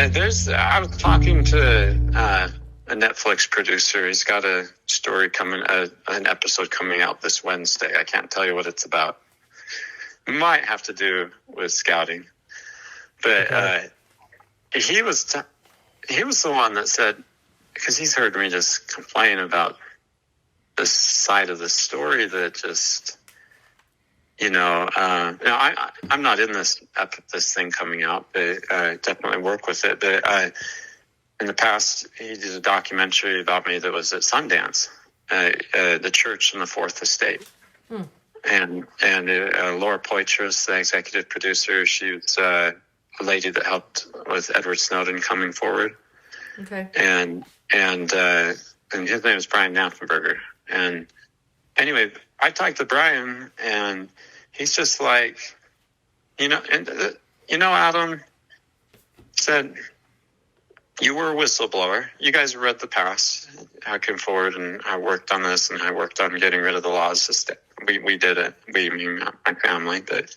I was talking to a Netflix producer. He's got a story an episode coming out this Wednesday. I can't tell you what it's about. It might have to do with scouting, but okay. He was the one that said, because he's heard me just complain about this side of the story that just, I'm not in this thing coming out, but I definitely work with it. But in the past, he did a documentary about me that was at Sundance, the church in the Fourth Estate. And Laura Poitras, the executive producer, she was a lady that helped with Edward Snowden coming forward. Okay. And his name is Brian Knapfenberger. And anyway, I talked to Brian, and he's just like, Adam said, you were a whistleblower. You guys read the past. I came forward and I worked on this, and I worked on getting rid of the laws. We did it. My family. But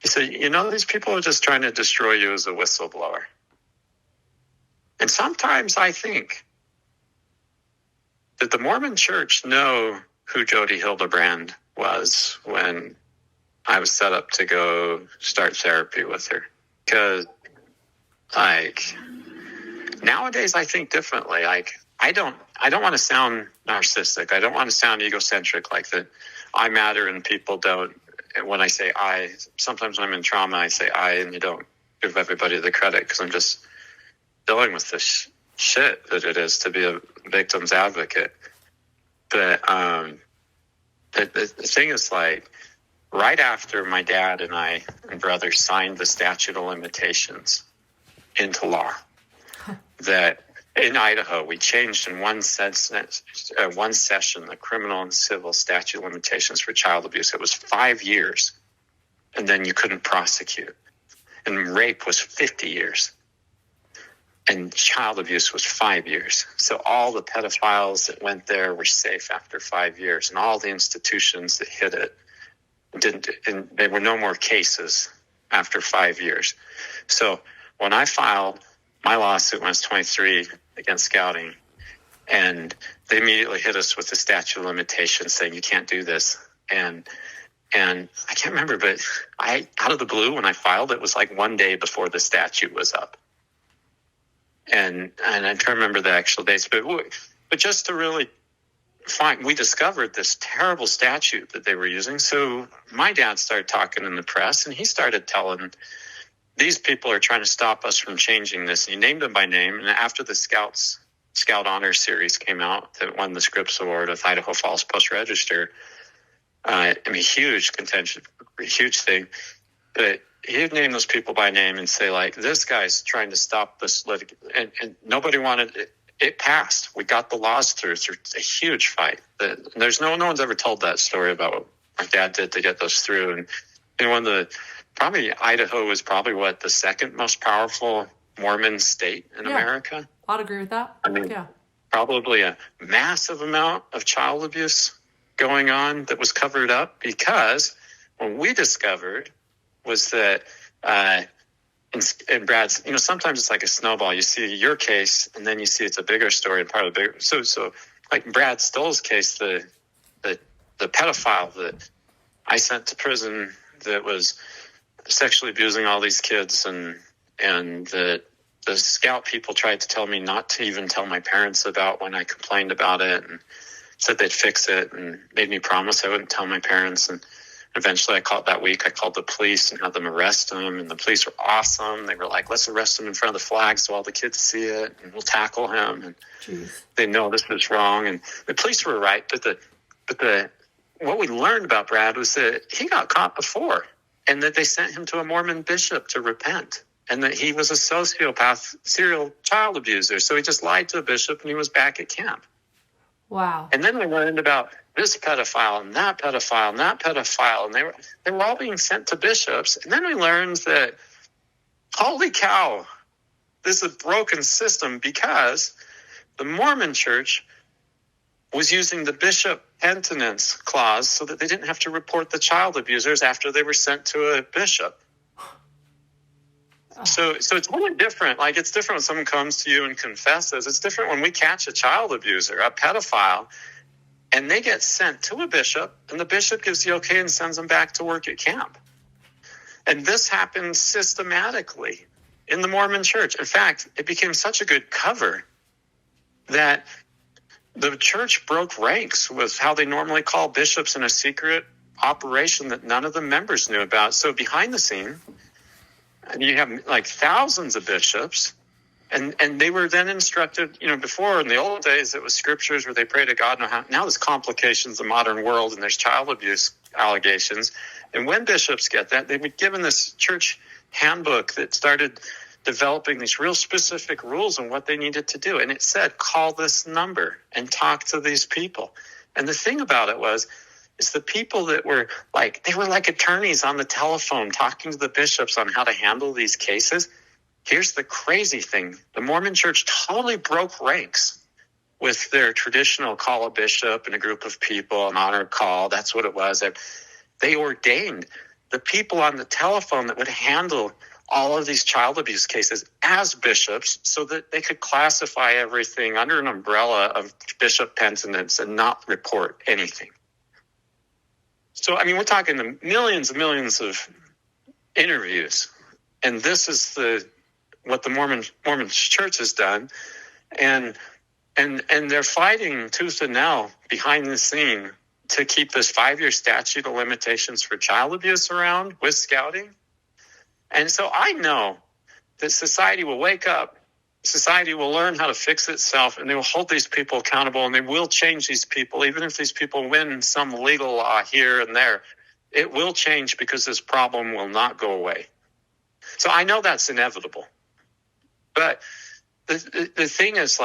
he said, these people are just trying to destroy you as a whistleblower. And sometimes I think, did the Mormon Church know who Jody Hildebrandt was when I was set up to go start therapy with her? Because, nowadays I think differently. I don't want to sound narcissistic. I don't want to sound egocentric, like that I matter and people don't. And when I say I, sometimes when I'm in trauma, I say I, and you don't give everybody the credit, because I'm just dealing with this shit that it is to be a victim's advocate. But the thing is, right after my dad and I and brother signed the statute of limitations into law, that in Idaho, we changed in one session the criminal and civil statute of limitations for child abuse. It was 5 years, and then you couldn't prosecute. And rape was 50 years. And child abuse was 5 years. So all the pedophiles that went there were safe after 5 years. And all the institutions that hit it didn't, and there were no more cases after 5 years. So when I filed my lawsuit when I was 23 against scouting, and they immediately hit us with the statute of limitations saying you can't do this. And I can't remember, but out of the blue, when I filed, it was like 1 day before the statute was up. And I can't remember the actual dates, but just to really we discovered this terrible statute that they were using. So my dad started talking in the press, and he started telling, these people are trying to stop us from changing this. And he named them by name. And after the Scout Honor Series came out that won the Scripps Award with Idaho Falls Post-Register, huge contention, huge thing. But he'd name those people by name and say, this guy's trying to stop this litigation. And nobody wanted it. It passed. We got the laws through. It's a huge fight. There's no one's ever told that story about what my dad did to get those through. And one of the, probably Idaho is probably the second most powerful Mormon state in America. I'd agree with that. Probably a massive amount of child abuse going on that was covered up, because what we discovered was that, and Brad's, sometimes it's like a snowball. You see your case, and then you see it's a bigger story and part of the bigger. So like Brad Stoll's case, the pedophile that I sent to prison that was sexually abusing all these kids, and the scout people tried to tell me not to even tell my parents about when I complained about it, and said they'd fix it, and made me promise I wouldn't tell my parents. And eventually I called the police and had them arrest him, and the police were awesome. They were like, let's arrest him in front of the flag so all the kids see it, and we'll tackle him. And they know this is wrong. And the police were right, but what we learned about Brad was that he got caught before, and that they sent him to a Mormon bishop to repent, and that he was a sociopath, serial child abuser. So he just lied to a bishop, and he was back at camp. Wow. And then we learned about this pedophile and that pedophile and that pedophile, and they were all being sent to bishops. And then we learned that, holy cow, this is a broken system, because the Mormon Church was using the bishop penitence clause so that they didn't have to report the child abusers after they were sent to a bishop. So it's totally different. Like, it's different when someone comes to you and confesses. It's different when we catch a child abuser, a pedophile, and they get sent to a bishop, and the bishop gives the okay and sends them back to work at camp. And this happens systematically in the Mormon church. In fact, it became such a good cover that the church broke ranks with how they normally call bishops in a secret operation that none of the members knew about. So behind the scene, you have like thousands of bishops, and they were then instructed, before in the old days it was scriptures where they pray to God. Now there's complications of the modern world, and there's child abuse allegations. And when bishops get that, they were given this church handbook that started developing these real specific rules on what they needed to do. And it said, call this number and talk to these people. And the thing about it is the people that were they were like attorneys on the telephone talking to the bishops on how to handle these cases. Here's the crazy thing. The Mormon church totally broke ranks with their traditional call a bishop and a group of people, an honor call. That's what it was. They ordained the people on the telephone that would handle all of these child abuse cases as bishops so that they could classify everything under an umbrella of bishop penitence and not report anything. So, we're talking the millions and millions of interviews. And this is what the Mormon church has done. And they're fighting tooth and nail behind the scene to keep this 5-year statute of limitations for child abuse around with scouting. And so I know that society will wake up, society will learn how to fix itself, and they will hold these people accountable, and they will change these people, even if these people win some legal law here and there. It will change because this problem will not go away. So I know that's inevitable. But the thing is,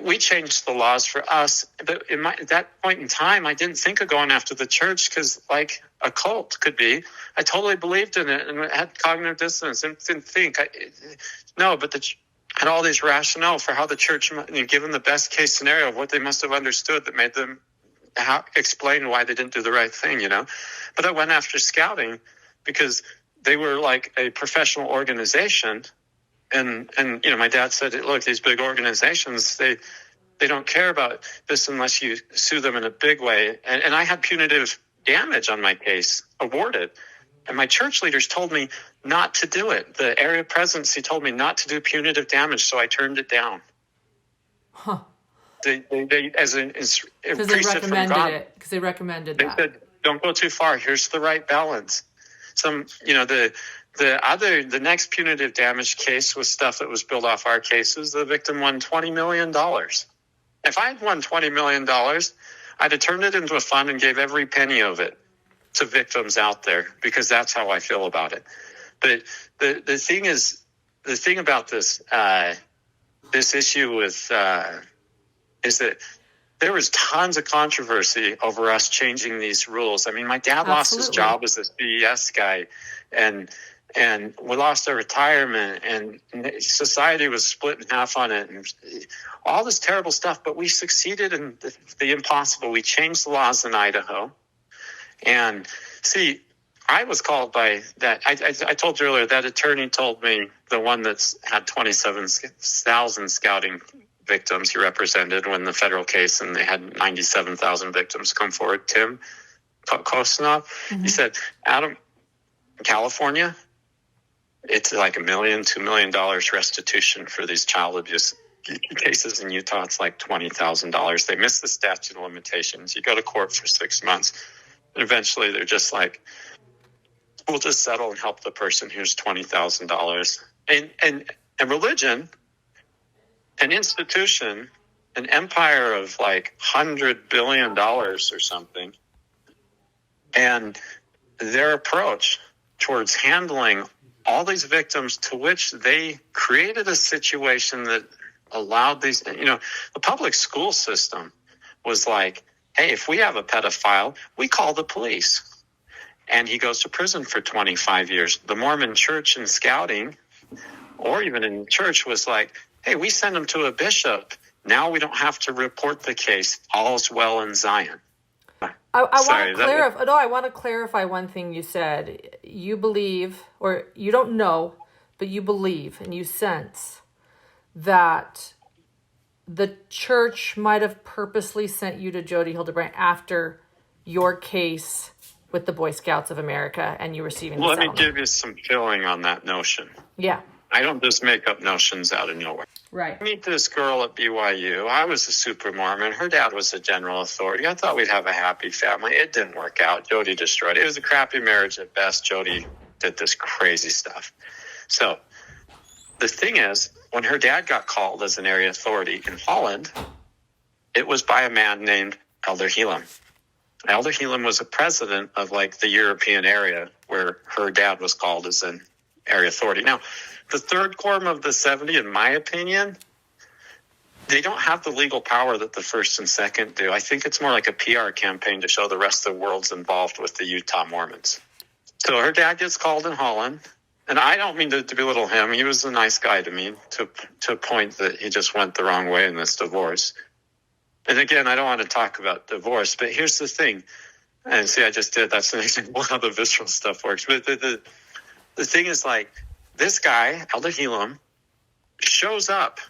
we changed the laws for us, but at that point in time, I didn't think of going after the church because, a cult could be. I totally believed in it and had cognitive dissonance and didn't think. But had all these rationale for how the church, given the best case scenario of what they must have understood that made them explain why they didn't do the right thing, But I went after scouting because they were like a professional organization. And my dad said, look, these big organizations, they don't care about this unless you sue them in a big way. And I had punitive damage on my case awarded. And my church leaders told me not to do it. The area presidency told me not to do punitive damage, so I turned it down. Huh. They as a because they recommended it. Because they recommended that. They said, don't go too far. Here's the right balance. The next punitive damage case was stuff that was built off our cases. The victim won $20 million. If I had won $20 million, I'd have turned it into a fund and gave every penny of it to victims out there because that's how I feel about it. But the thing about this issue with is that there was tons of controversy over us changing these rules. My dad lost his job as this BES guy, and we lost our retirement, and society was split in half on it, and all this terrible stuff. But we succeeded in the impossible. We changed the laws in Idaho. And see, I was called by that. I told you earlier, that attorney told me, the one that's had 27,000 scouting victims he represented when the federal case, and they had 97,000 victims come forward, Tim Kosnoff. Mm-hmm. He said, Adam, California, it's like $1 million, $2 million restitution for these child abuse cases. In Utah, it's like $20,000. They miss the statute of limitations. You go to court for 6 months, and eventually they're just like, we'll just settle and help the person. Here's $20,000. And religion, an institution, an empire of like $100 billion or something, and their approach towards handling all these victims, to which they created a situation that allowed these, the public school system was like, hey, if we have a pedophile, we call the police, and he goes to prison for 25 years. The Mormon church and scouting, or even in church, was like, hey, we send him to a bishop. Now we don't have to report the case. All's well in Zion. I want to clarify one thing you said. You believe, or you don't know, but you believe and you sense that the church might have purposely sent you to Jody Hildebrandt after your case with the Boy Scouts of America and you receiving the settlement. Let me give you some filling on that notion. Yeah. I don't just make up notions out of nowhere. Right. I meet this girl at BYU. I was a super Mormon. Her dad was a general authority. I thought we'd have a happy family. It didn't work out. Jody destroyed it. It was a crappy marriage at best. Jody did this crazy stuff. So the thing is, when her dad got called as an area authority in Holland, it was by a man named Elder Helam. Elder Helam was a president of like the European area where her dad was called as an area authority. Now, the third quorum of the 70, in my opinion, they don't have the legal power that the first and second do. I think it's more like a PR campaign to show the rest of the world's involved with the Utah Mormons. So her dad gets called in Holland. And I don't mean to belittle him. He was a nice guy to me, to a point that he just went the wrong way in this divorce. And again, I don't want to talk about divorce, but here's the thing. And see, I just did. That's an example of how the visceral stuff works. But the thing is, like, this guy, Elder Helam, shows up.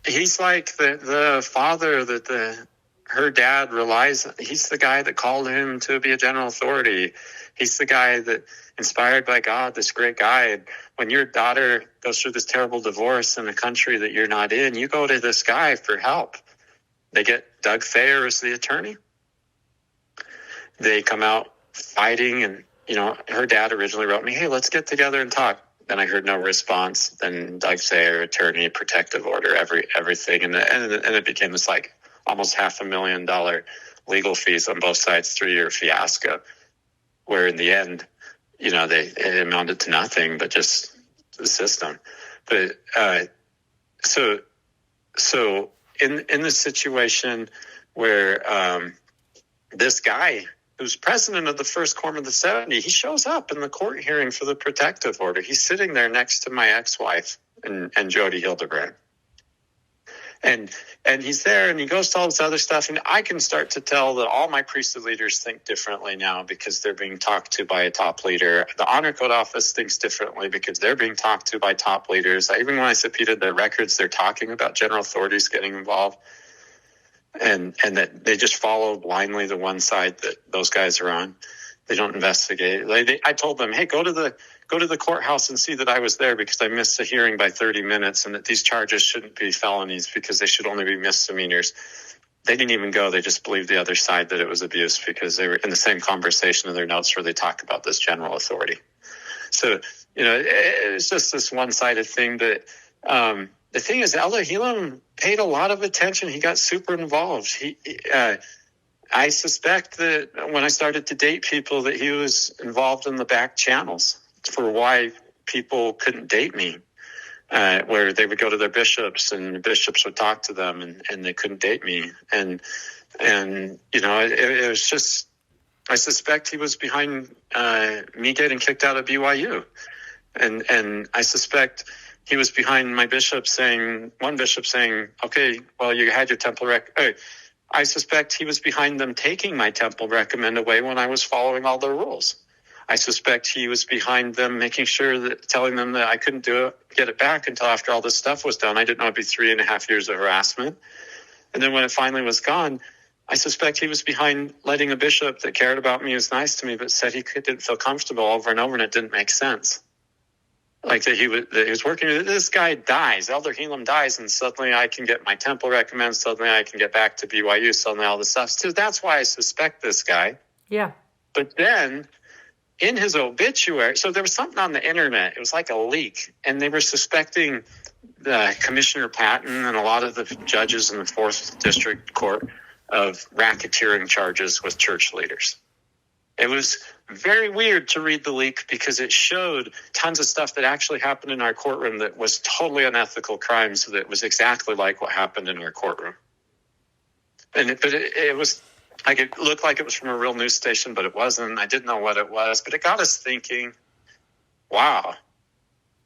He's like the father that her dad relies on. He's the guy that called him to be a general authority. He's the guy that, inspired by God, this great guy. And when your daughter goes through this terrible divorce in a country that you're not in, you go to this guy for help. They get Doug Thayer as the attorney. They come out fighting, and, you know, her dad originally wrote me, hey, let's get together and talk. Then I heard no response. Then Doug Thayer, attorney, protective order, everything. And it became this like almost $500,000 legal fees on both sides, 3-year fiasco, where in the end, you know, it amounted to nothing but just the system. But so in the situation where this guy who's president of the first quorum of the 70, he shows up in the court hearing for the protective order. He's sitting there next to my ex-wife and Jody Hildebrandt. And he's there, and he goes to all this other stuff, and I can start to tell that all my priesthood leaders think differently now because they're being talked to by a top leader. The Honor Code Office thinks differently because they're being talked to by top leaders. Even when I subpoenaed their records, they're talking about general authorities getting involved, and that they just follow blindly the one side that those guys are on. They don't investigate. I told them, hey, go to the courthouse and see that I was there because I missed the hearing by 30 minutes and that these charges shouldn't be felonies because they should only be misdemeanors. They didn't even go. They just believed the other side that it was abuse because they were in the same conversation in their notes where they talk about this general authority. So, you know, it's just this one-sided thing that the thing is, Elder Helam paid a lot of attention. He got super involved. I suspect that when I started to date people that he was involved in the back channels for why people couldn't date me, where they would go to their bishops and the bishops would talk to them and they couldn't date me. And you know, it was just, I suspect he was behind me getting kicked out of BYU. And I suspect he was behind my bishop one bishop saying, okay, well, you had your temple I suspect he was behind them taking my temple recommend away when I was following all the rules. I suspect he was behind them making sure that, telling them that I couldn't get it back until after all this stuff was done. I didn't know it'd be 3.5 years of harassment. And then when it finally was gone, I suspect he was behind letting a bishop that cared about me, was nice to me, but said he didn't feel comfortable over and over, and it didn't make sense. Like that he was working, this guy dies, Elder Helam dies, and suddenly I can get my temple recommend, suddenly I can get back to BYU, suddenly all this stuff. So that's why I suspect this guy. Yeah. But then in his obituary, so there was something on the internet, it was like a leak, and they were suspecting Commissioner Patton and a lot of the judges in the 4th District Court of racketeering charges with church leaders. It was very weird to read the leak because it showed tons of stuff that actually happened in our courtroom that was totally unethical crimes that was exactly like what happened in our courtroom. But it was like, it looked like it was from a real news station, but it wasn't. I didn't know what it was, but it got us thinking, wow,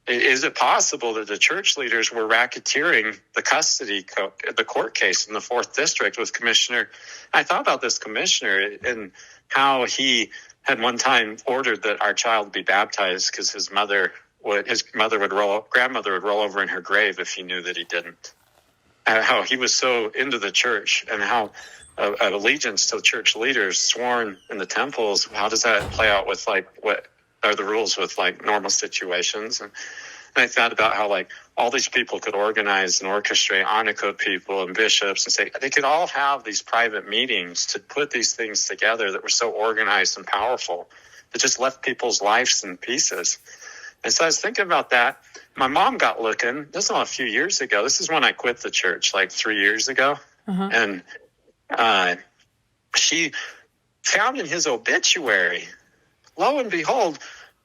is it possible that the church leaders were racketeering the court case in the 4th District with Commissioner? I thought about this commissioner and how he had one time ordered that our child be baptized because his mother his grandmother would roll over in her grave if he knew that he didn't. How he was so into the church, and how an allegiance to church leaders sworn in the temples. How does that play out with like what are the rules with like normal situations? And I thought about how like all these people could organize and orchestrate Anakot people and bishops and say they could all have these private meetings to put these things together that were so organized and powerful that just left people's lives in pieces. And so I was thinking about that. My mom got looking. This is not a few years ago. This is when I quit the church, like 3 years ago. And she found in his obituary, lo and behold,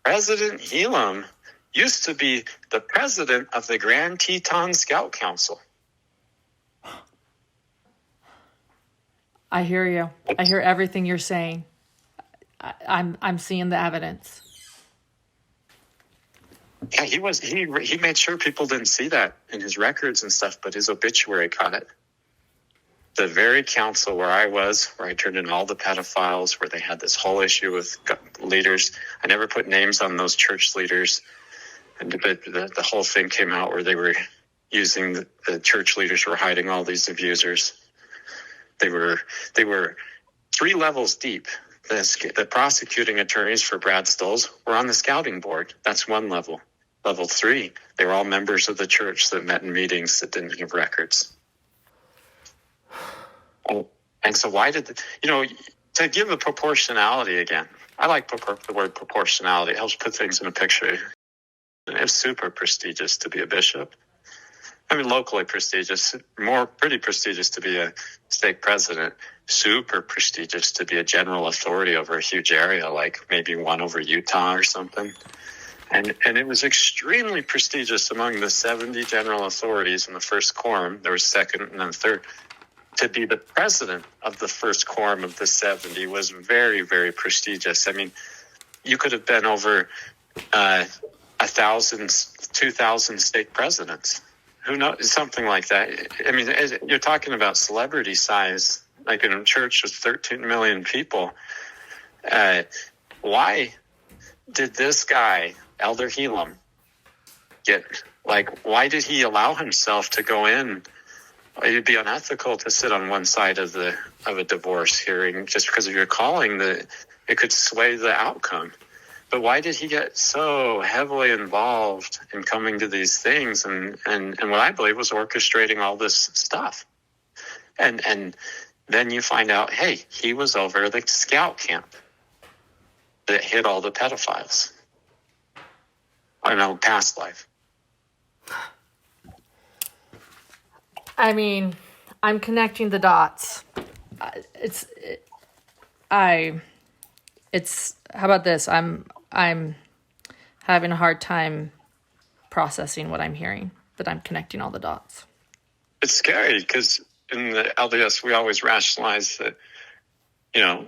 President Elam used to be the president of the Grand Teton Scout Council. I hear you. I hear everything you're saying. I'm seeing the evidence. Yeah, he made sure people didn't see that in his records and stuff, but his obituary caught it. The very council where I turned in all the pedophiles, where they had this whole issue with leaders. I never put names on those church leaders. And the whole thing came out where they were using the church leaders were hiding all these abusers. They were 3 levels deep. The prosecuting attorneys for Brad Stolz were on the scouting board. That's one level. Level 3, they were all members of the church that met in meetings that didn't give records. And so why did, to give a proportionality again, I like the word proportionality. It helps put things in a picture. It's super prestigious to be a bishop. I mean, locally prestigious, pretty prestigious to be a stake president, super prestigious to be a general authority over a huge area, like maybe one over Utah or something. And it was extremely prestigious among the 70 general authorities in the first quorum. There was second and then third. To be the president of the first quorum of the 70 was very, very prestigious. I mean, you could have been over 1,000, 2,000 stake presidents. Who knows? Something like that. I mean, you're talking about celebrity size, like in a church with 13 million people. Why did this guy, Elder Elam, why did he allow himself to go in? It'd be unethical to sit on one side of a divorce hearing just because of your calling. That it could sway the outcome. But why did he get so heavily involved in coming to these things and what I believe was orchestrating all this stuff? And then you find out, hey, he was over the scout camp that hid all the pedophiles. I don't know, past life. I mean, I'm connecting the dots. How about this? I'm having a hard time processing what I'm hearing, but I'm connecting all the dots. It's scary because in the LDS, we always rationalize that,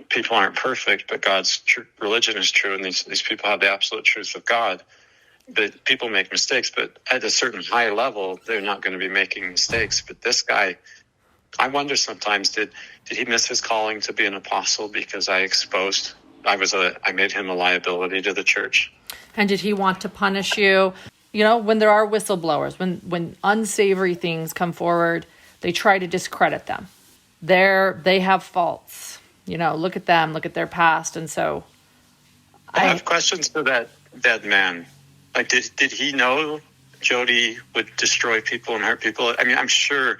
people aren't perfect, but God's religion is true, and these people have the absolute truth of God. But people make mistakes, but at a certain high level, they're not going to be making mistakes. But this guy, I wonder sometimes, did he miss his calling to be an apostle because I made him a liability to the church? And did he want to punish you? When there are whistleblowers, when unsavory things come forward, they try to discredit them. They have faults. Look at them, look at their past. And so I have questions for that dead man. Like, did he know Jody would destroy people and hurt people? I mean, I'm sure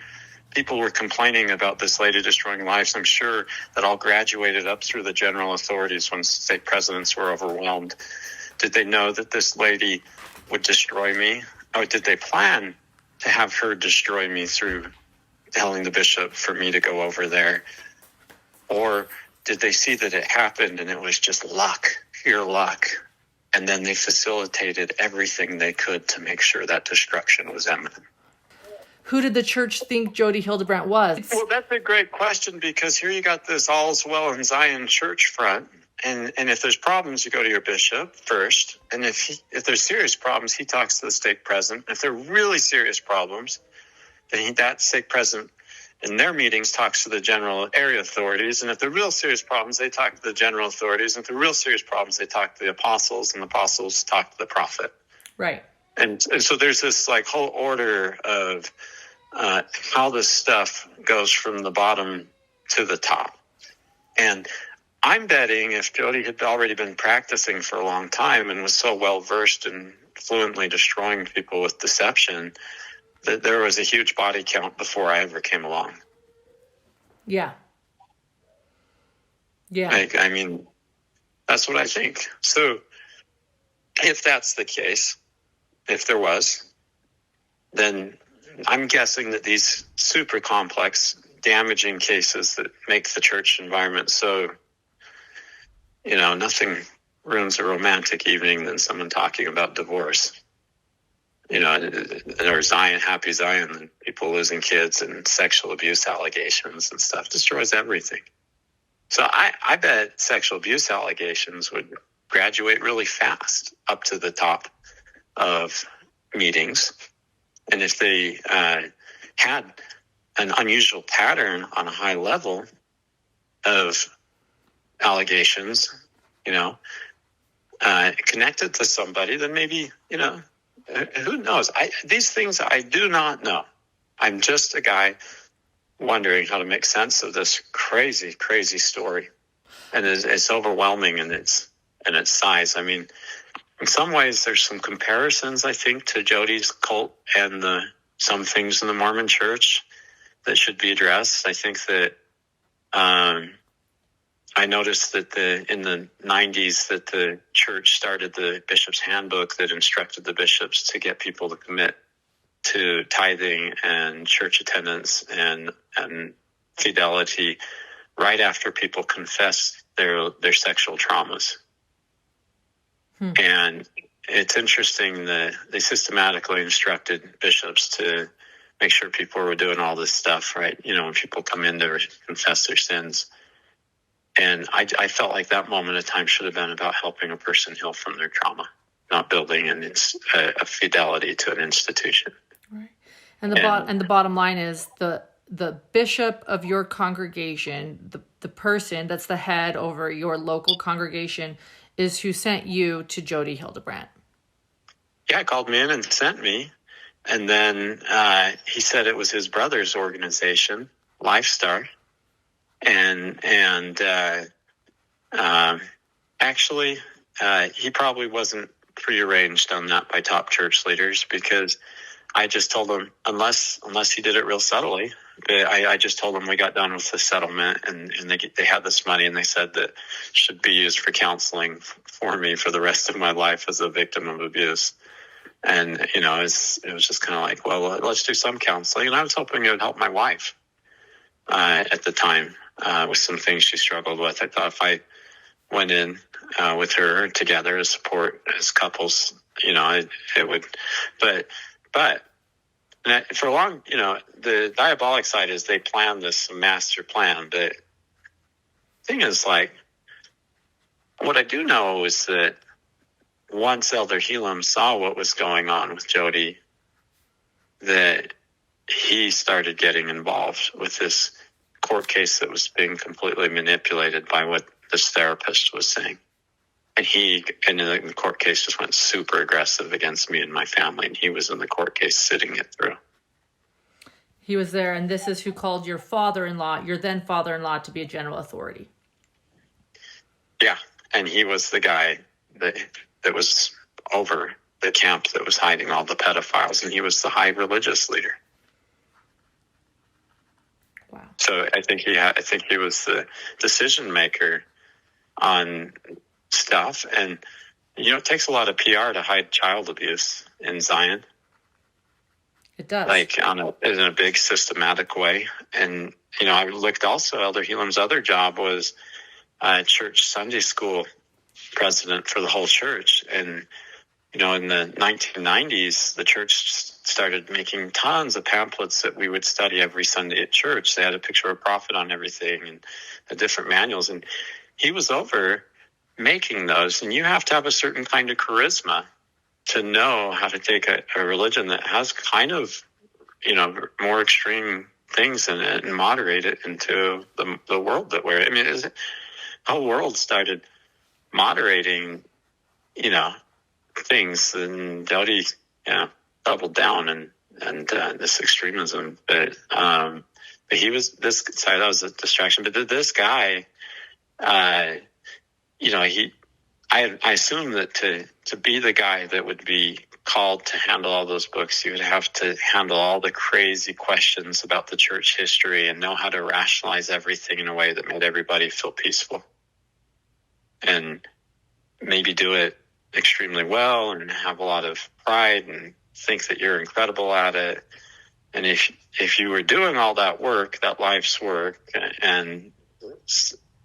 people were complaining about this lady destroying lives. I'm sure that all graduated up through the general authorities when state presidents were overwhelmed. Did they know that this lady would destroy me? Or did they plan to have her destroy me through telling the bishop for me to go over there? Or did they see that it happened and it was just luck, pure luck? And then they facilitated everything they could to make sure that destruction was imminent. Who did the church think Jody Hildebrandt was? Well, that's a great question, because here you got this All's Well in Zion church front. And if there's problems, you go to your bishop first. And if there's serious problems, he talks to the stake president. If they're really serious problems, then that stake president in their meetings talks to the general area authorities. And if they're real serious problems, they talk to the general authorities. And if they're real serious problems, they talk to the apostles, and the apostles talk to the prophet. Right. And so there's this like whole order of how this stuff goes from the bottom to the top. And I'm betting if Jody had already been practicing for a long time and was so well versed in fluently destroying people with deception, that there was a huge body count before I ever came along. Yeah. Yeah. I mean, that's what I think. So if that's the case, if there was, then I'm guessing that these super complex, damaging cases that make the church environment so, nothing ruins a romantic evening than someone talking about divorce. Or Zion, happy Zion, and people losing kids and sexual abuse allegations and stuff destroys everything. So I bet sexual abuse allegations would graduate really fast up to the top of meetings. And if they had an unusual pattern on a high level of allegations, connected to somebody, then maybe, who knows? These things I do not know. I'm just a guy wondering how to make sense of this crazy, crazy story. And it's overwhelming in its size. I mean, in some ways, there's some comparisons, I think, to Jody's cult and some things in the Mormon church that should be addressed. I think that I noticed that in the 90s that the church started the bishop's handbook that instructed the bishops to get people to commit to tithing and church attendance and fidelity right after people confess their sexual traumas. And it's interesting that they systematically instructed bishops to make sure people were doing all this stuff, right? When people come in to confess their sins. And I felt like that moment of time should have been about helping a person heal from their trauma, not building a fidelity to an institution. Right. And the bottom line is the bishop of your congregation, the person that's the head over your local congregation, is who sent you to Jody Hildebrandt. Yeah, called me in and sent me. And then he said it was his brother's organization, Lifestar. And actually, he probably wasn't prearranged on that by top church leaders, because I just told him, unless he did it real subtly, I just told him we got done with the settlement and they had this money and they said that should be used for counseling for me for the rest of my life as a victim of abuse. And, it was just kind of like, well, let's do some counseling. And I was hoping it would help my wife at the time with some things she struggled with. I thought if I went in with her together as support as couples, it would, but for a long, the diabolic side is they planned this master plan. But the thing is, like, what I do know is that once Elder Helam saw what was going on with Jody, that he started getting involved with this court case that was being completely manipulated by what this therapist was saying. And the court case just went super aggressive against me and my family. And he was in the court case sitting it through. He was there, and this is who called your father-in-law, your then father-in-law, to be a general authority. Yeah, and he was the guy that was over the camp that was hiding all the pedophiles, and he was the high religious leader. Wow. So I think he was the decision maker on stuff, and it takes a lot of PR to hide child abuse in Zion. It does, like in a big systematic way. And I looked also. Elder Helam's other job was church Sunday school president for the whole church. And in the 1990s, the church started making tons of pamphlets that we would study every Sunday at church. They had a picture of a prophet on everything and the different manuals. And he was over making those. And you have to have a certain kind of charisma to know how to take a religion that has kind of, more extreme things in it and moderate it into the world that we're in. I mean, the whole world started moderating, things, and Jody, doubled down and this extremism. But he was sorry, that was a distraction. But this guy, I assume that to be the guy that would be called to handle all those books, you would have to handle all the crazy questions about the church history and know how to rationalize everything in a way that made everybody feel peaceful, and maybe do it extremely well and have a lot of pride and think that you're incredible at it. And if you were doing all that work, that life's work, and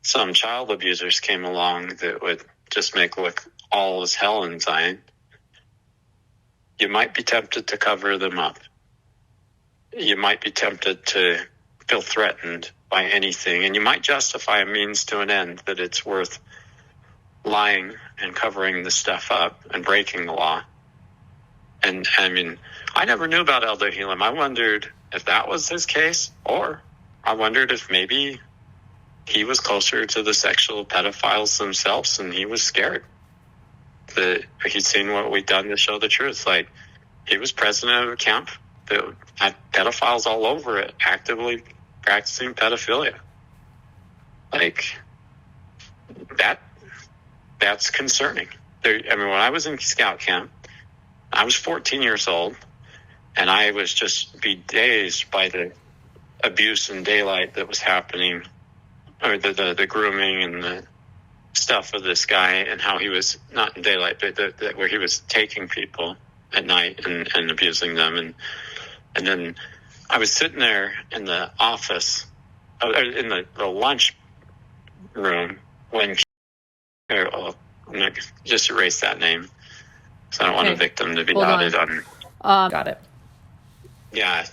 some child abusers came along that would just make look all as hell in Zion, you might be tempted to cover them up. You might be tempted to feel threatened by anything, and you might justify a means to an end, that it's worth lying and covering this stuff up and breaking the law. And I mean, I never knew about Elder Helaum. I wondered if that was his case, or I wondered if maybe he was closer to the sexual pedophiles themselves and he was scared that he'd seen what we'd done to show the truth. Like, he was president of a camp that had pedophiles all over it, actively practicing pedophilia. Like, that's concerning. When I was in scout camp, I was 14 years old, and I was just be dazed by the abuse in daylight that was happening, or the grooming and the stuff of this guy, and how he was, not in daylight, but where he was taking people at night and abusing them. And then I was sitting there in the office, in the lunch room, when I'm going to just erase that name, so I don't want a victim to be outed on. Got it. Yeah.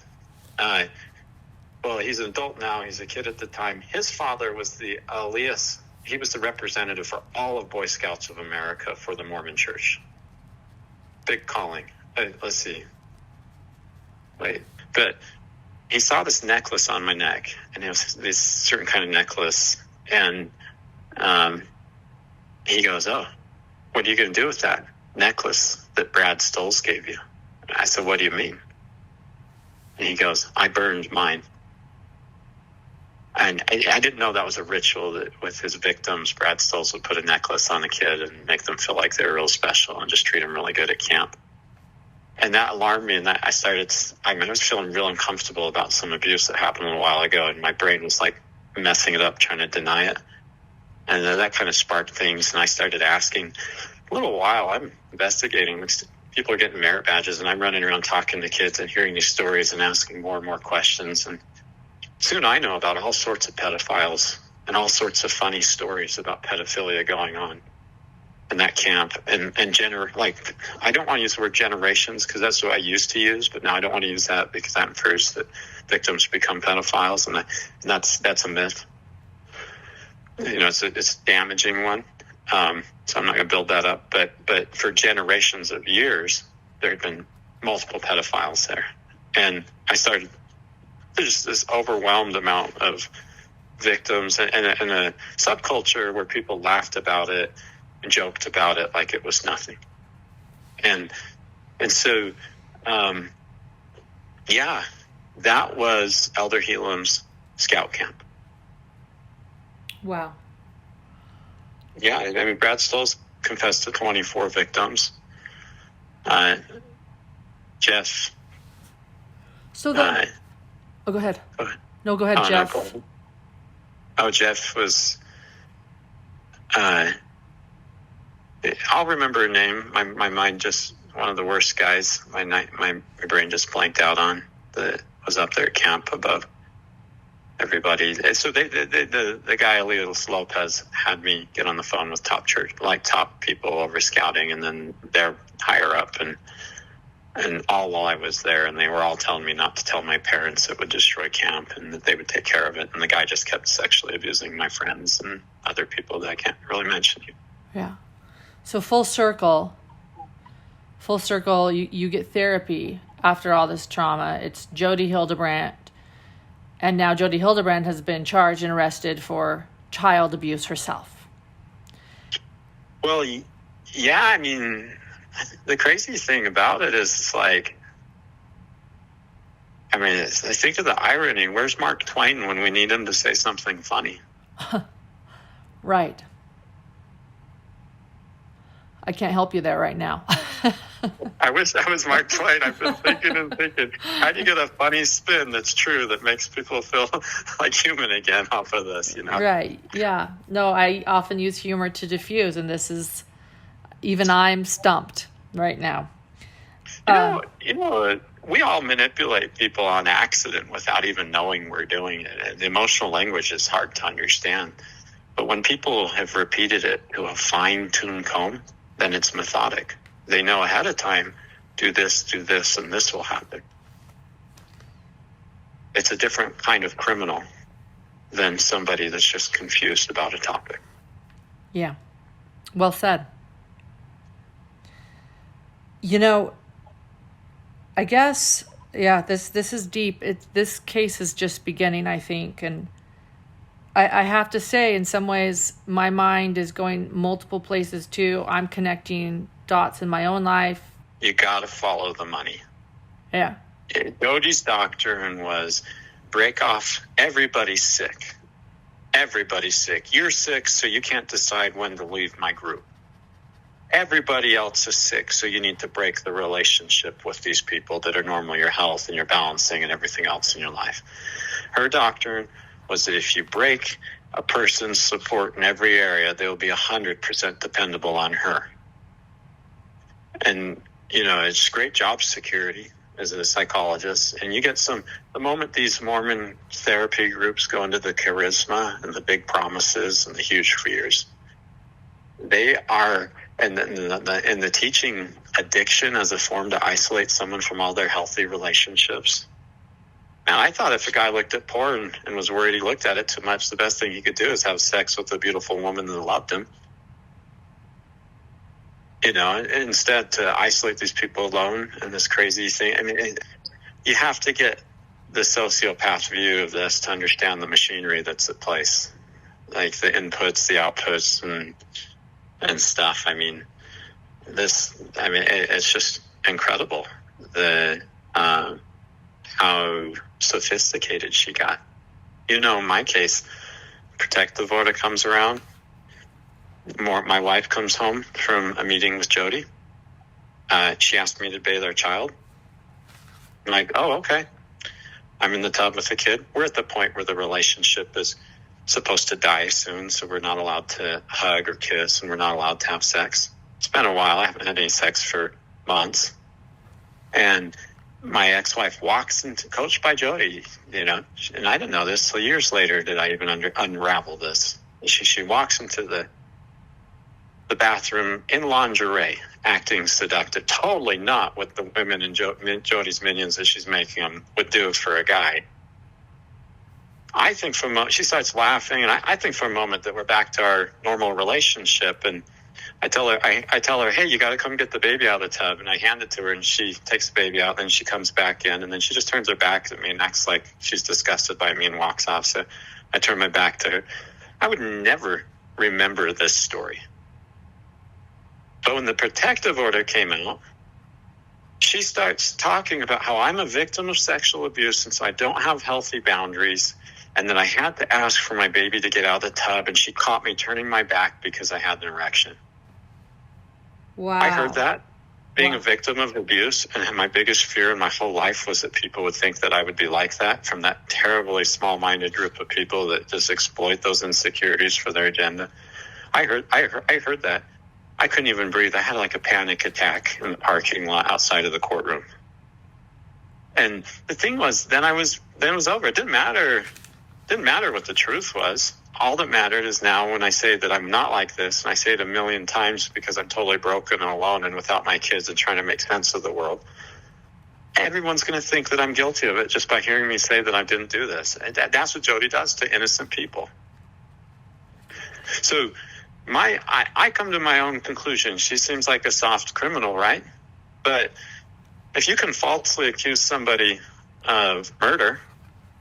Well, he's an adult now. He's a kid at the time. His father was the Elias. He was the representative for all of Boy Scouts of America for the Mormon Church. Big calling. Let's see. Wait. But he saw this necklace on my neck, and it was this certain kind of necklace. And he goes, "Oh, what are you going to do with that necklace that Brad Stolz gave you?" And I said, "What do you mean?" And he goes, "I burned mine." And I didn't know that was a ritual that with his victims, Brad Stolz would put a necklace on a kid and make them feel like they were real special and just treat them really good at camp. And that alarmed me, and I was feeling real uncomfortable about some abuse that happened a while ago, and my brain was like messing it up, trying to deny it. And that kind of sparked things, and I started asking. A little while, I'm investigating. People are getting merit badges, and I'm running around talking to kids and hearing these stories and asking more and more questions. And soon I know about all sorts of pedophiles and all sorts of funny stories about pedophilia going on in that camp. And I don't want to use the word generations, because that's what I used to use, but now I don't want to use that because that infers that victims become pedophiles, and that's a myth. It's a damaging one. So I'm not going to build that up. But for generations of years, there had been multiple pedophiles there. And there's this overwhelmed amount of victims and a subculture where people laughed about it and joked about it like it was nothing. And so, that was Elder Helaum's scout camp. Wow. Yeah, Brad Stolz confessed to 24 victims. Jeff. So that. Go ahead. No, go ahead, Jeff. No, Jeff was. I'll remember a name. My mind just, one of the worst guys. My brain just blanked out on, that was up there at camp above everybody. So the guy Elias Lopez had me get on the phone with top people over scouting, and then they're higher up, and all while I was there, and they were all telling me not to tell my parents it would destroy camp and that they would take care of it. And the guy just kept sexually abusing my friends and other people that I can't really mention. Yeah. So full circle, you get therapy after all this trauma. It's Jody Hildebrandt. And now Jody Hildebrandt has been charged and arrested for child abuse herself. Well, yeah, the crazy thing about it is it's like, I mean, I think of the irony. Where's Mark Twain when we need him to say something funny? Right. I can't help you there right now. I wish I was Mark Twain. I've been thinking, how do you get a funny spin that's true that makes people feel like human again off of this, Right, yeah. No, I often use humor to diffuse, and this is, even I'm stumped right now. We all manipulate people on accident without even knowing we're doing it. The emotional language is hard to understand. But when people have repeated it to a fine-tuned comb, then it's methodic. They know ahead of time, do this, and this will happen. It's a different kind of criminal than somebody that's just confused about a topic. Yeah. Well said. I guess, yeah, this is deep. This case is just beginning, I think. And I have to say, in some ways, my mind is going multiple places too. I'm connecting dots in my own life. You got to follow the money. Yeah. Jody's doctrine was break off. Everybody's sick. Everybody's sick. You're sick, so you can't decide when to leave my group. Everybody else is sick, so you need to break the relationship with these people that are normally your health and your balancing and everything else in your life. Her doctrine was that if you break a person's support in every area, they'll be 100% dependable on her. And, it's great job security as a psychologist. And you get the moment these Mormon therapy groups go into the charisma and the big promises and the huge fears, they are, and the teaching addiction as a form to isolate someone from all their healthy relationships. Now, I thought if a guy looked at porn and was worried he looked at it too much, the best thing he could do is have sex with a beautiful woman that loved him. Instead to isolate these people alone and this crazy thing. I mean, you have to get the sociopath view of this to understand the machinery that's at place, like the inputs, the outputs, and stuff. I mean, it's just incredible how sophisticated she got. In my case, protective order comes around. My wife comes home from a meeting with Jody. She asked me to bathe our child. I'm like, oh, okay. I'm in the tub with the kid. We're at the point where the relationship is supposed to die soon, so we're not allowed to hug or kiss, and we're not allowed to have sex. It's been a while. I haven't had any sex for months. And my ex-wife walks into, coached by Jody, and I didn't know this till years later did I even unravel this. She walks into the bathroom in lingerie, acting seductive, totally not what the women in Jody's minions that she's making them would do for a guy. I think she starts laughing, and I think for a moment that we're back to our normal relationship. And I tell her, hey, you got to come get the baby out of the tub. And I hand it to her, and she takes the baby out, and she comes back in, and then she just turns her back at me and acts like she's disgusted by me and walks off. So I turn my back to her. I would never remember this story. But when the protective order came out, she starts talking about how I'm a victim of sexual abuse, and so I don't have healthy boundaries, and that I had to ask for my baby to get out of the tub, and she caught me turning my back because I had an erection. Wow. I heard that. Being a victim of abuse, and my biggest fear in my whole life was that people would think that I would be like that, from that terribly small-minded group of people that just exploit those insecurities for their agenda. I heard that. I couldn't even breathe. I had like a panic attack in the parking lot outside of the courtroom. And the thing was, then it was over. It didn't matter what the truth was. All that mattered is now when I say that I'm not like this, and I say it a million times because I'm totally broken and alone and without my kids and trying to make sense of the world, everyone's going to think that I'm guilty of it just by hearing me say that I didn't do this. And that's what Jody does to innocent people. So I come to my own conclusion. She seems like a soft criminal, right? But if you can falsely accuse somebody of murder,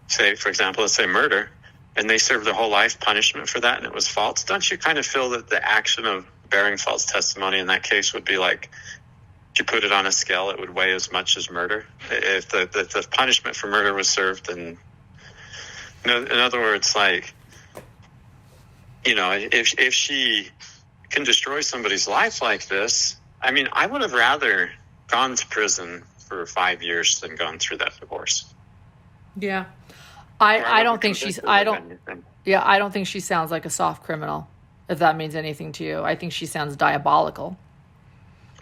say, for example, let's say murder, and they served their whole life punishment for that and it was false, don't you kind of feel that the action of bearing false testimony in that case would be like if you put it on a scale, it would weigh as much as murder. If the punishment for murder was served, and in other words, like, if she can destroy somebody's life like this, I mean, I would have rather gone to prison for 5 years than gone through that divorce. Yeah. I don't think I don't think she sounds like a soft criminal, if that means anything to you. I think she sounds diabolical.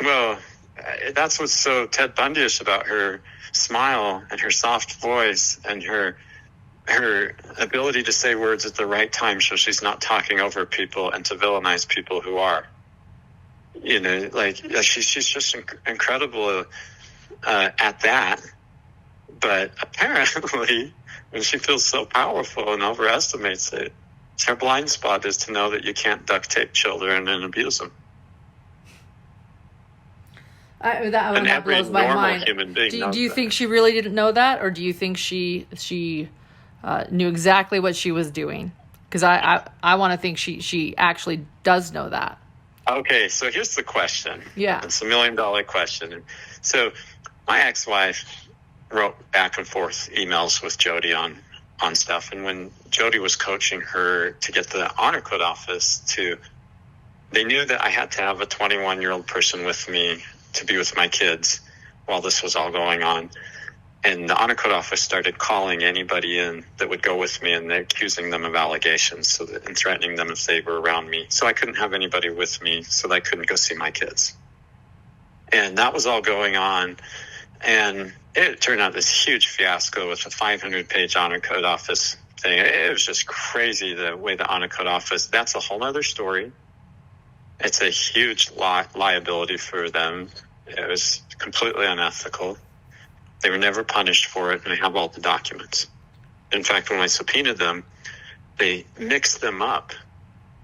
Well, that's what's so Ted Bundy-ish about her smile and her soft voice and her ability to say words at the right time so she's not talking over people and to villainize people who are. She's just incredible at that. But apparently, when she feels so powerful and overestimates it, her blind spot is to know that you can't duct tape children and abuse them. That blows my mind. Do you think she really didn't know that, or do you think she knew exactly what she was doing? Because I want to think she actually does know that. Okay, so here's the question. Yeah, it's $1 million question. So my ex-wife wrote back and forth emails with Jody on stuff, and when Jody was coaching her to get the honor code office they knew that I had to have a 21-year-old person with me to be with my kids while this was all going on. And the honor code office started calling anybody in that would go with me, and they're accusing them of allegations and threatening them if they were around me. So I couldn't have anybody with me, so I couldn't go see my kids. And that was all going on. And it turned out this huge fiasco with a 500-page honor code office thing. It was just crazy the way the honor code office, that's a whole other story. It's a huge liability for them. It was completely unethical. They were never punished for it, and I have all the documents. In fact, when I subpoenaed them, they mixed them up,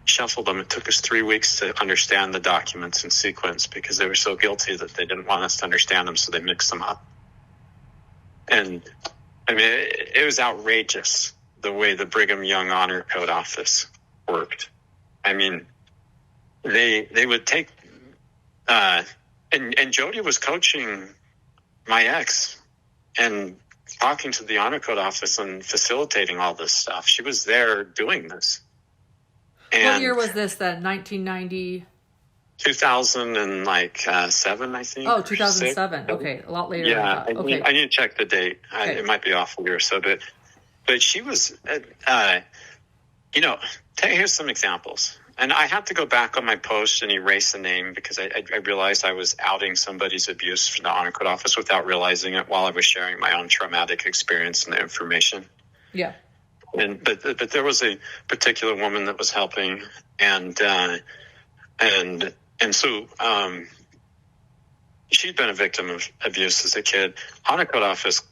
shuffled them. It took us 3 weeks to understand the documents in sequence because they were so guilty that they didn't want us to understand them, so they mixed them up. And, I mean, it was outrageous the way the Brigham Young Honor Code Office worked. I mean, they would take... And Jody was coaching my ex and talking to the honor code office and facilitating all this stuff. She was there doing this. And what year was this then? 1990? 2007, I think. Oh, 2007. Okay, a lot later. Yeah, okay. I need to check the date. Okay. It might be off a year or so, but she was, here's some examples. And I had to go back on my post and erase the name because I realized I was outing somebody's abuse from the honor code office without realizing it while I was sharing my own traumatic experience and the information. Yeah. But there was a particular woman that was helping, and so she'd been a victim of abuse as a kid. Honor code office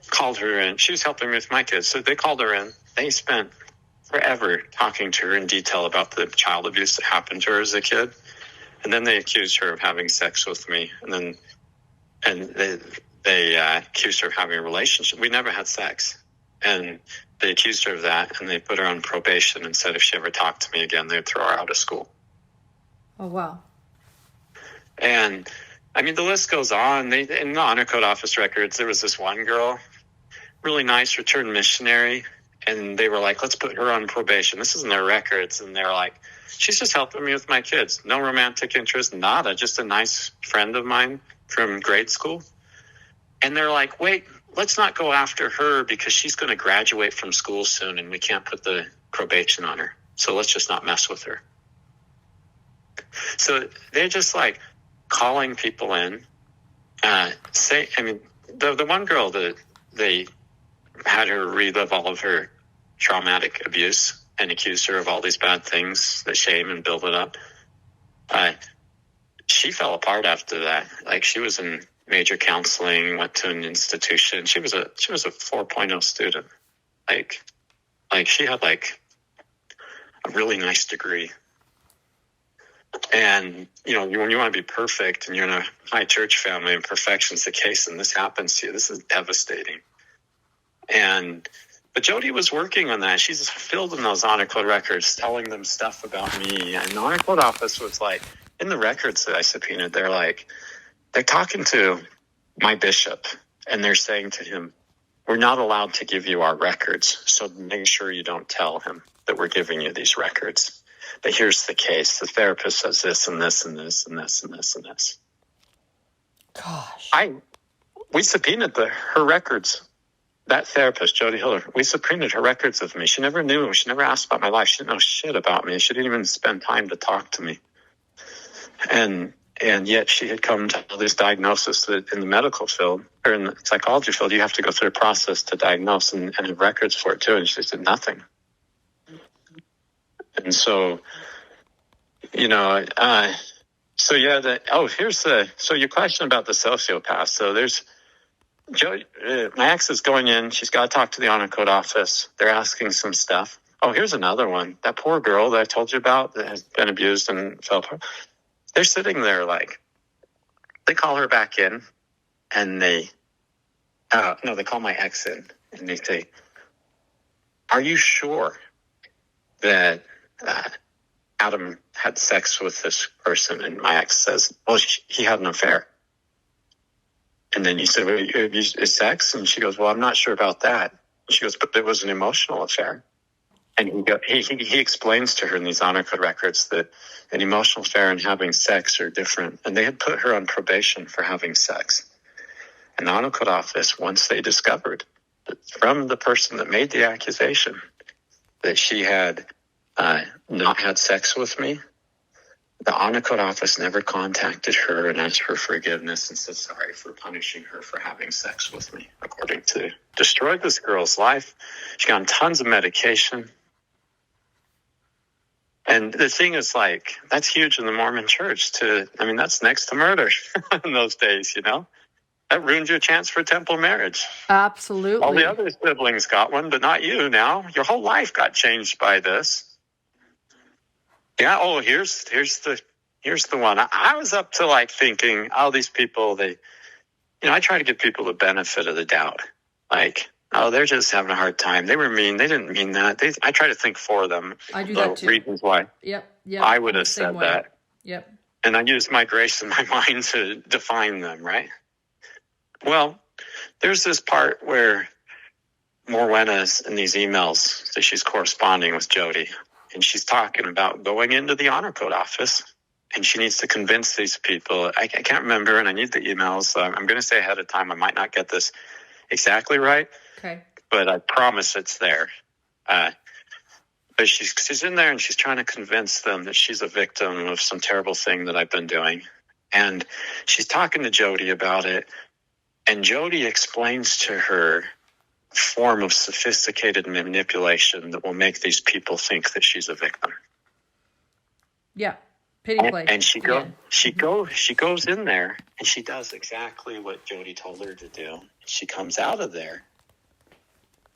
called her in. She was helping me with my kids, so they called her in. They spent forever talking to her in detail about the child abuse that happened to her as a kid, and then they accused her of having sex with me, and they accused her of having a relationship. We never had sex, and they accused her of that, and they put her on probation and said if she ever talked to me again, they'd throw her out of school. Oh wow! And I mean, the list goes on. In the honor code office records, there was this one girl, really nice, returned missionary. And they were like, let's put her on probation. This is in their records. And they're like, she's just helping me with my kids. No romantic interest, nada. Just a nice friend of mine from grade school. And they're like, wait, let's not go after her because she's going to graduate from school soon and we can't put the probation on her. So let's just not mess with her. So they're just like calling people in. The one girl that they had her relive all of her traumatic abuse and accused her of all these bad things that shame and build it up. She fell apart after that. Like, she was in major counseling, went to an institution. She was a 4.0 student. Like she had like a really nice degree. And, when you want to be perfect and you're in a high church family and perfection's the case and this happens to you, this is devastating. But Jody was working on that. She's filled in those honor code records, telling them stuff about me. And the honor code office was like, in the records that I subpoenaed, they're like, they're talking to my bishop, and they're saying to him, we're not allowed to give you our records, so make sure you don't tell him that we're giving you these records. But here's the case. The therapist says this and this and this and this and this and this. Gosh. We subpoenaed her records. That therapist, Jody Hildebrandt, we subpoenaed her records of me. She never knew. She never asked about my life. She didn't know shit about me. She didn't even spend time to talk to me. And yet she had come to this diagnosis that in the medical field or in the psychology field, you have to go through a process to diagnose and have records for it too. And she said nothing. And so, so your question about the sociopath. So there's my ex is going in. She's got to talk to the honor code office. They're asking some stuff. Oh, here's another one. That poor girl that I told you about that has been abused and fell apart. They're sitting there they call her back in and they call my ex in and they say, are you sure that Adam had sex with this person? And my ex says, well, he had an affair. And then he said, well, is sex? And she goes, well, I'm not sure about that. And she goes, but it was an emotional affair. And he explains to her in these honor code records that an emotional affair and having sex are different. And they had put her on probation for having sex. And the honor code office, once they discovered from the person that made the accusation that she had not had sex with me, the honor code office never contacted her and asked for forgiveness and said sorry for punishing her for having sex with me, according to destroyed this girl's life. She got on tons of medication. And the thing is, that's huge in the Mormon church that's next to murder in those days, That ruined your chance for temple marriage. Absolutely. All the other siblings got one, but not you now. Your whole life got changed by this. Yeah, here's the one. I was up to thinking, these people, I try to give people the benefit of the doubt. They're just having a hard time. They were mean. They didn't mean that. I try to think for them. I do that too. Reasons why. Yep. I would have said that. Yep. And I use my grace and my mind to define them, right? Well, there's this part where Morwena's in these emails that she's corresponding with Jody. And she's talking about going into the honor code office, and she needs to convince these people. I can't remember, and I need the emails. I'm going to say ahead of time, I might not get this exactly right. Okay. But I promise it's there. But she's in there, and she's trying to convince them that she's a victim of some terrible thing that I've been doing. And she's talking to Jody about it, and Jody explains to her form of sophisticated manipulation that will make these people think that she's a victim. Yeah, pity play. And she goes in there and she does exactly what Jody told her to do. She comes out of there.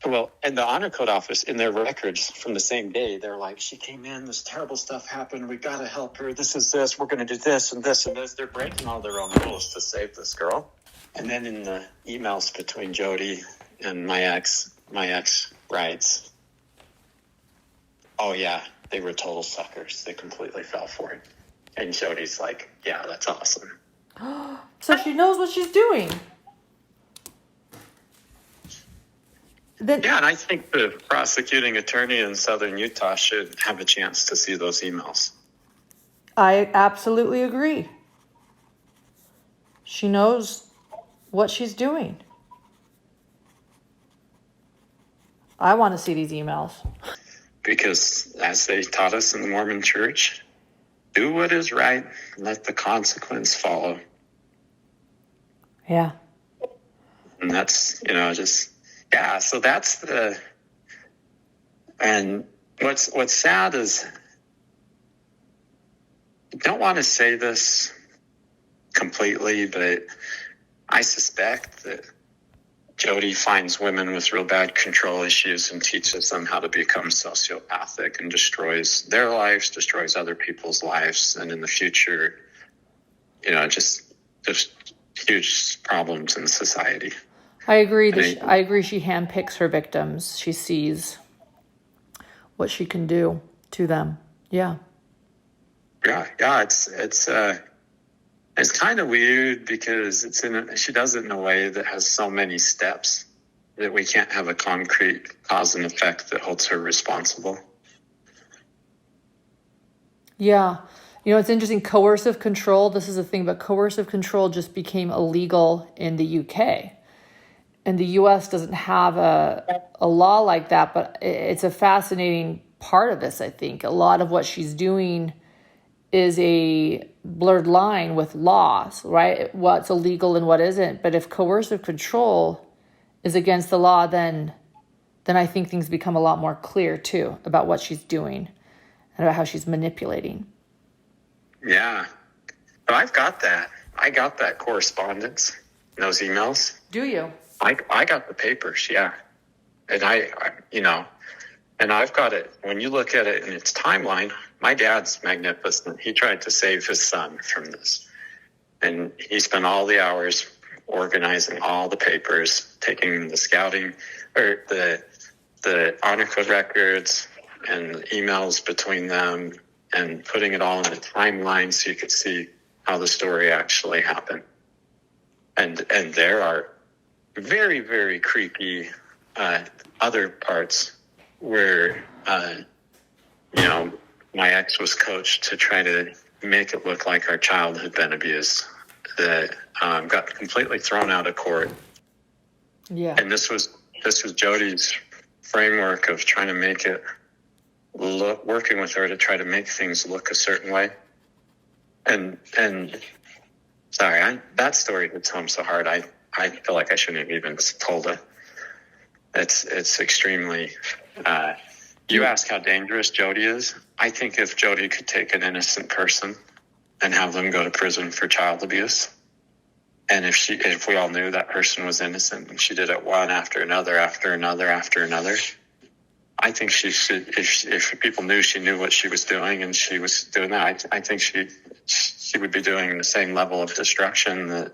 Well, and the honor code office in their records from the same day, they're like, she came in, this terrible stuff happened. We got to help her. This is this. We're going to do this and this and this. They're breaking all their own rules to save this girl. And then in the emails between Jody and my ex writes, oh, yeah, they were total suckers. They completely fell for it. And Jody's like, yeah, that's awesome. So she knows what she's doing. Yeah, and I think the prosecuting attorney in Southern Utah should have a chance to see those emails. I absolutely agree. She knows what she's doing. I want to see these emails. Because as they taught us in the Mormon church, do what is right and let the consequence follow. Yeah. And that's, so that's and what's sad is, I don't want to say this completely, but I suspect that Jody finds women with real bad control issues and teaches them how to become sociopathic and destroys their lives, destroys other people's lives. And in the future, just there's huge problems in society. I agree. I agree. She handpicks her victims. She sees what she can do to them. Yeah. Yeah. It's It's kind of weird because she does it in a way that has so many steps that we can't have a concrete cause and effect that holds her responsible. Yeah. It's interesting. Coercive control, this is the thing, but coercive control just became illegal in the UK. And the US doesn't have a law like that, but it's a fascinating part of this, I think. A lot of what she's doing is a blurred line with laws, right? What's illegal and what isn't. But if coercive control is against the law, then I think things become a lot more clear, too, about what she's doing and about how she's manipulating. Yeah. But I've got that. I got that correspondence, those emails. Do you? I got the papers, yeah. And and I've got it. When you look at it in its timeline, my dad's magnificent. He tried to save his son from this. And he spent all the hours organizing all the papers, taking the scouting or the article records and emails between them and putting it all in a timeline so you could see how the story actually happened. And there are very, very creepy other parts where, my ex was coached to try to make it look like our child had been abused, that got completely thrown out of court. Yeah. And this was Jody's framework of trying to make it look, working with her to try to make things look a certain way. And sorry, that story hits home so hard. I feel like I shouldn't have even told it. It's extremely. You ask how dangerous Jody is. I think if Jody could take an innocent person and have them go to prison for child abuse, and if we all knew that person was innocent and she did it one after another, I think she should. If people knew she knew what she was doing and she was doing that, I think she would be doing the same level of destruction that.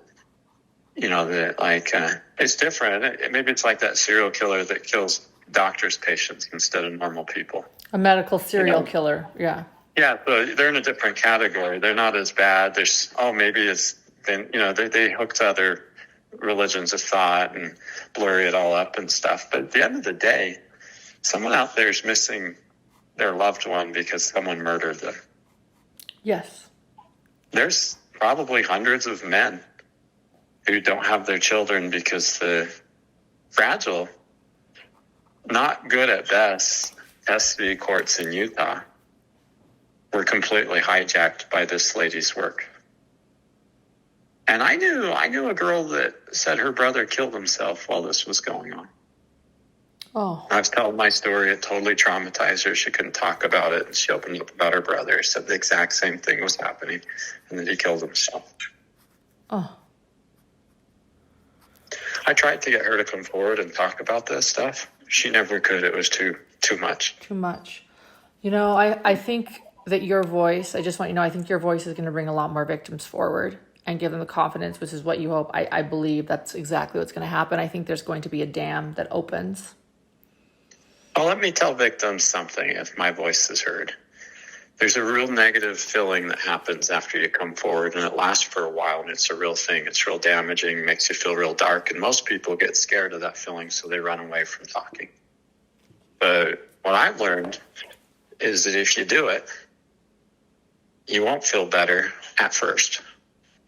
It's different. Maybe it's like that serial killer that kills doctors' patients instead of normal people. A medical serial killer, yeah. Yeah, so they're in a different category. They're not as bad. Maybe it's been, they hook to other religions of thought and blurry it all up and stuff. But at the end of the day, someone out there is missing their loved one because someone murdered them. Yes. There's probably hundreds of men who don't have their children because the fragile, not good at best, custody courts in Utah were completely hijacked by this lady's work. And I knew a girl that said her brother killed himself while this was going on. Oh. I've told my story. It totally traumatized her. She couldn't talk about it. And she opened up about her brother, said the exact same thing was happening, and that he killed himself. Oh. I tried to get her to come forward and talk about this stuff. She never could. It was too much. Too much. I think that your voice, I just want you to know, I think your voice is going to bring a lot more victims forward and give them the confidence, which is what you hope. I believe that's exactly what's going to happen. I think there's going to be a dam that opens. Well, let me tell victims something if my voice is heard. There's a real negative feeling that happens after you come forward, and it lasts for a while, and it's a real thing. It's real damaging, makes you feel real dark, and most people get scared of that feeling, so they run away from talking. But what I've learned is that if you do it, you won't feel better at first.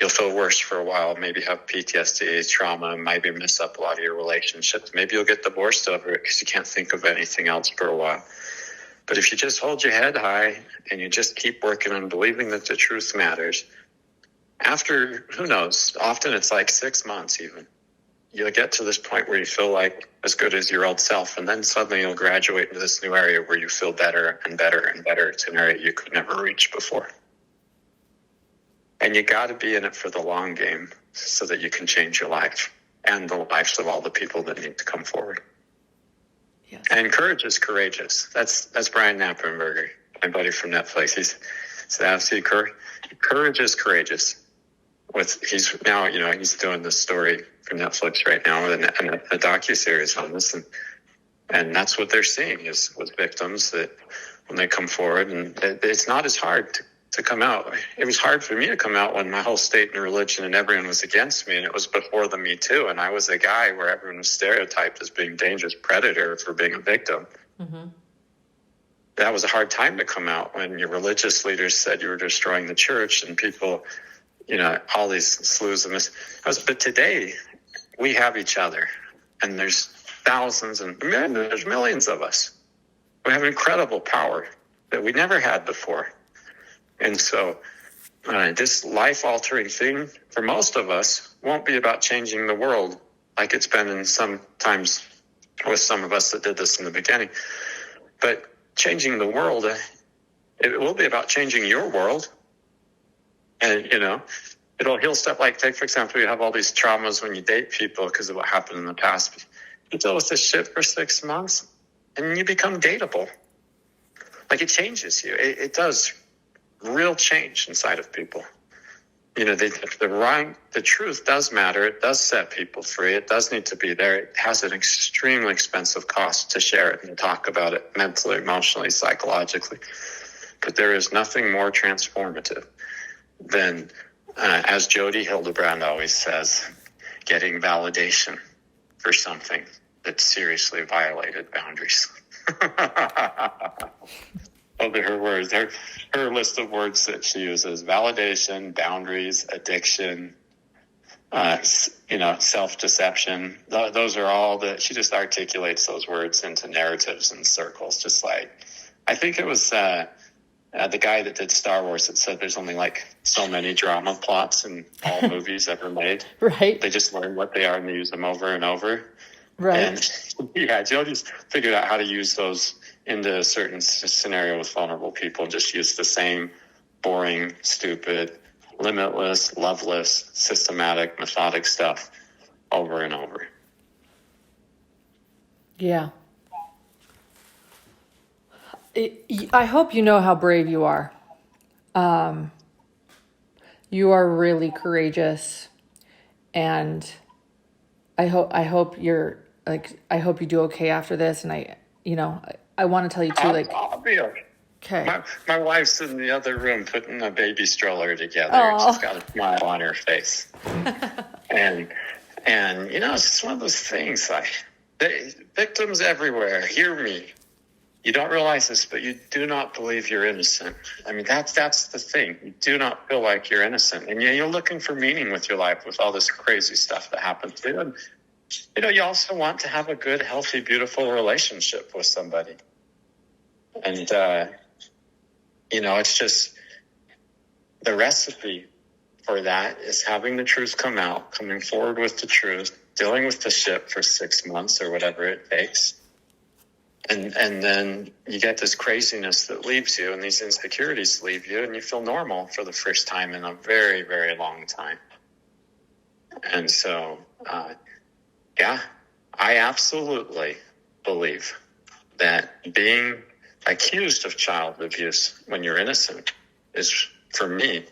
You'll feel worse for a while, maybe have PTSD, trauma, maybe miss up a lot of your relationships. Maybe you'll get divorced over it because you can't think of anything else for a while. But if you just hold your head high and you just keep working on believing that the truth matters, after, who knows, often it's like 6 months even, you'll get to this point where you feel like as good as your old self, and then suddenly you'll graduate into this new area where you feel better and better and better. It's an area you could never reach before. And you got to be in it for the long game so that you can change your life and the lives of all the people that need to come forward. Yes. And courage is courageous. That's Brian Knappenberger, my buddy from Netflix. He's absolutely courage is courageous. He's doing this story for Netflix right now and a docuseries on this, and that's what they're seeing is with victims that when they come forward, and it's not as hard to come out. It was hard for me to come out when my whole state and religion and everyone was against me, and it was before the Me Too, and I was a guy where everyone was stereotyped as being a dangerous predator for being a victim. Mm-hmm. That was a hard time to come out when your religious leaders said you were destroying the church, and people, all these slews of but today we have each other, and there's thousands and there's millions of us. We have incredible power that we never had before. And so this life-altering thing for most of us won't be about changing the world like it's been in sometimes with some of us that did this in the beginning. But changing the world, it will be about changing your world. And, it'll heal stuff like, take, for example, you have all these traumas when you date people because of what happened in the past. You deal with this shit for 6 months and you become dateable. Like, it changes you. It does real change inside of people. The truth does matter. It does set people free. It does need to be there. It has an extremely expensive cost to share it and talk about it mentally, emotionally, psychologically. But there is nothing more transformative than, as Jody Hildebrandt always says, getting validation for something that seriously violated boundaries. Those are her words. Her list of words that she uses: validation, boundaries, addiction, self-deception. Those are all that she just articulates those words into narratives and circles. Just like, I think it was the guy that did Star Wars that said there's only like so many drama plots in all movies ever made. Right. They just learn what they are and they use them over and over. Right. And Jody's figured out how to use those into a certain scenario with vulnerable people. Just use the same boring, stupid, limitless, loveless, systematic, methodic stuff over and over. Yeah. I hope you know how brave you are. You are really courageous, and I hope you're like, I hope you do okay after this. And I want to tell you too, I'll be okay. My wife's in the other room putting a baby stroller together. Aww. She's got a smile on her face. and it's just one of those things, like, victims everywhere, hear me. You don't realize this, but you do not believe you're innocent. I mean, that's the thing. You do not feel like you're innocent. And you're looking for meaning with your life with all this crazy stuff that happens to you. And, you also want to have a good, healthy, beautiful relationship with somebody. And, it's just the recipe for that is having the truth come out, coming forward with the truth, dealing with the shit for 6 months or whatever it takes. And then you get this craziness that leaves you, and these insecurities leave you, and you feel normal for the first time in a very, very long time. And so, I absolutely believe that being accused of child abuse when you're innocent is, for me,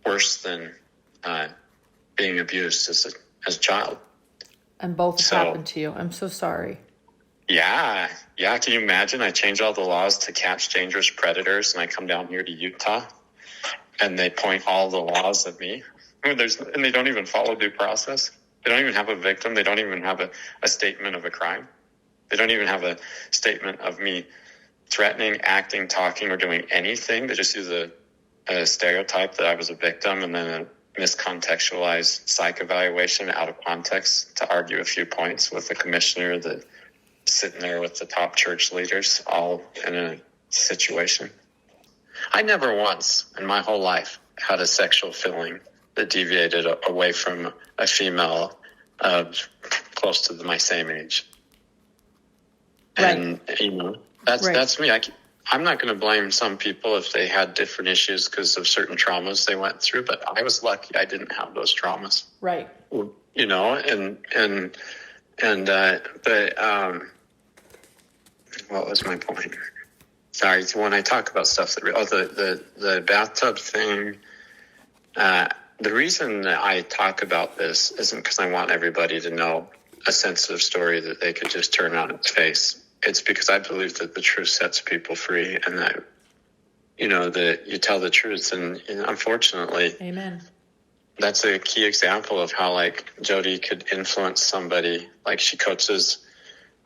worse than being abused as a child. And both happened to you. I'm so sorry. Yeah. Can you imagine? I change all the laws to catch dangerous predators, and I come down here to Utah, and they point all the laws at me. And they don't even follow due process. They don't even have a victim. They don't even have a statement of a crime. They don't even have a statement of me threatening, acting, talking, or doing anything. They just use a stereotype that I was a victim, and then a miscontextualized psych evaluation out of context to argue a few points with the commissioner that sitting there with the top church leaders, all in a situation. I never once in my whole life had a sexual feeling that deviated away from a female close to my same age. And, that's me. I'm not going to blame some people if they had different issues because of certain traumas they went through, but I was lucky I didn't have those traumas. Right. What was my point? Sorry, when I talk about stuff the bathtub thing, the reason that I talk about this isn't because I want everybody to know a sensitive story that they could just turn on its face. It's because I believe that the truth sets people free, and that that you tell the truth. And unfortunately, Amen. That's a key example of how like Jody could influence somebody. Like she coaches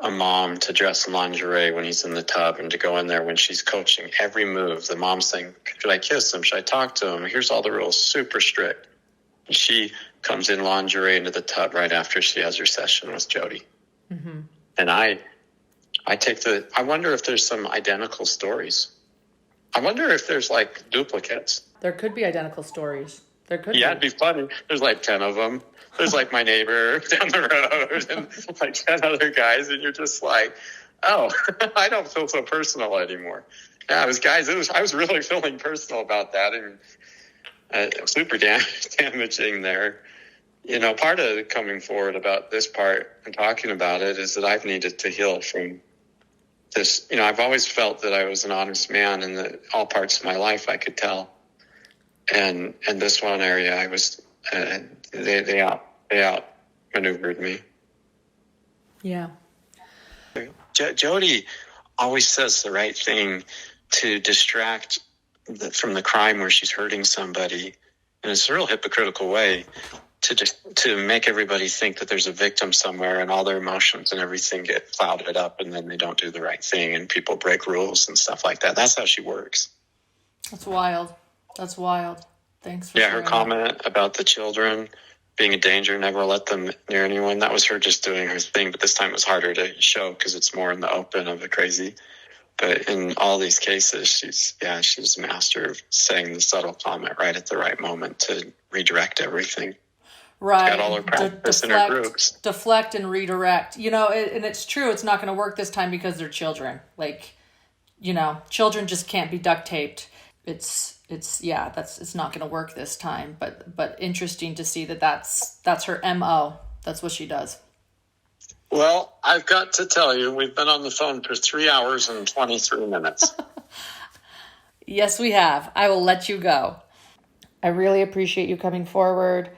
a mom to dress in lingerie when he's in the tub and to go in there when she's coaching every move. The mom's saying, should I kiss him? Should I talk to him? Here's all the rules, super strict. And she comes in lingerie into the tub right after she has her session with Jody. Mm-hmm. And I wonder if there's some identical stories. I wonder if there's like duplicates. There could be identical stories. There could It'd be funny. There's like 10 of them. There's like my neighbor down the road and like 10 other guys. And you're just like, oh, I don't feel so personal anymore. Yeah, I was really feeling personal about that. And super damaging there. Part of coming forward about this part and talking about it is that I've needed to heal from this. I've always felt that I was an honest man and that all parts of my life I could tell. And this one area, I was, they outmaneuvered me. Yeah. Jody always says the right thing to distract from the crime where she's hurting somebody. And it's a real hypocritical way to make everybody think that there's a victim somewhere and all their emotions and everything get clouded up and then they don't do the right thing and people break rules and stuff like that. That's how she works. That's wild. Thanks for her comment about the children being a danger, never let them near anyone. That was her just doing her thing, but this time it was harder to show because it's more in the open of the crazy. But in all these cases, she's a master of saying the subtle comment right at the right moment to redirect everything. Right. She's got all her practice in her groups. Deflect and redirect. And it's true. It's not going to work this time because they're children. Like, children just can't be duct taped. It's not going to work this time, but interesting to see that's her MO. That's what she does. Well, I've got to tell you, we've been on the phone for 3 hours and 23 minutes. Yes, we have. I will let you go. I really appreciate you coming forward.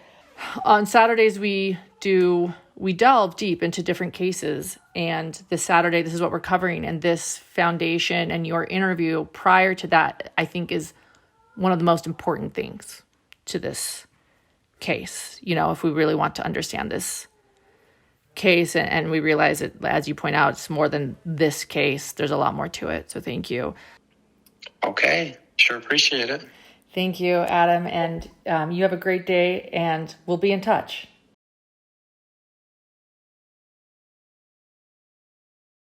On Saturdays, we delve deep into different cases, and this Saturday, this is what we're covering, and this foundation and your interview prior to that, I think, is one of the most important things to this case. If we really want to understand this case, and we realize it, as you point out, it's more than this case. There's a lot more to it, so thank you. Okay, sure appreciate it. Thank you, Adam, and you have a great day, and we'll be in touch.